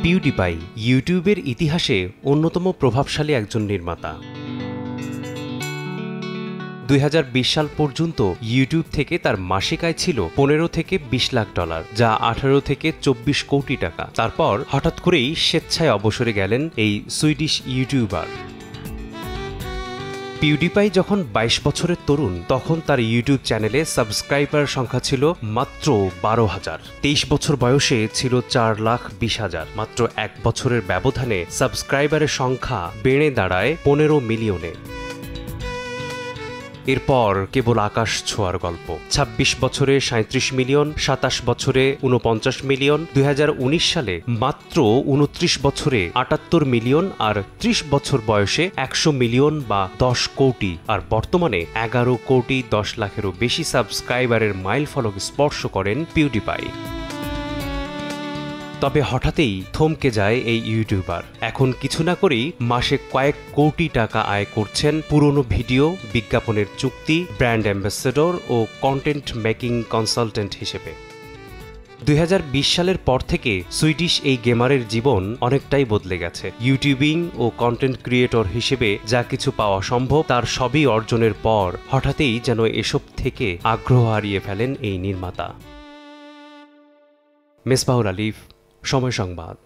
PewDiePie ইউটিউবের ইতিহাসে অন্যতম প্রভাবশালী একজন নির্মাতা। 2020 সাল পর্যন্ত ইউটিউব থেকে তার মাসিক আয় ছিল $15 থেকে $20 লাখ, যা 18 থেকে 24 কোটি টাকা। তারপর হঠাৎ করেই স্বেচ্ছায় অবসরে গেলেন এই সুইডিশ ইউটিউবার। পিউডিপাই যখন 22 বছরের তরুণ, তখন তার ইউটিউব চ্যানেলে সাবস্ক্রাইবার সংখ্যা ছিল মাত্র 12,000। 23 বছর বয়সে ছিল 4,20,000। মাত্র 1 বছরের ব্যবধানে সাবস্ক্রাইবারের সংখ্যা বেড়ে দাঁড়ায় 15 মিলিয়নে। এরপর কেবল আকাশ ছোঁয়ার গল্প। 26 বছরে 37 মিলিয়ন, 27 বছরে 49 মিলিয়ন, 2019 সালে মাত্র 29 বছরে 78 মিলিয়ন, আর 30 বছর বয়সে 100 মিলিয়ন বা 10 কোটি, আর বর্তমানে 11 কোটি 10 লাখেরও বেশি সাবস্ক্রাইবারের মাইলফলক স্পর্শ করেন পিউডিপাই। তবে হঠাৎই থমকে যায় এই ইউটিউবার। এখন কিছু না করেই মাসে কয়েক কোটি টাকা আয় করছেন পুরনো ভিডিও, বিজ্ঞাপনের চুক্তি, ব্র্যান্ড অ্যাম্বাসেডর ও কন্টেন্ট মেকিং কনসালটেন্ট হিসেবে। 2020 সালের পর থেকে সুইডিশ এই গেমারের জীবন অনেকটাই বদলে গেছে। ইউটিউবিং ও কন্টেন্ট ক্রিয়েটর হিসেবে যা কিছু পাওয়া সম্ভব, তার সবই অর্জনের পর হঠাৎই যেন এসব থেকে আগ্রহ হারিয়ে ফেলেন এই নির্মাতা। মেসবাহুল আলিফ, সময় সংবাদ।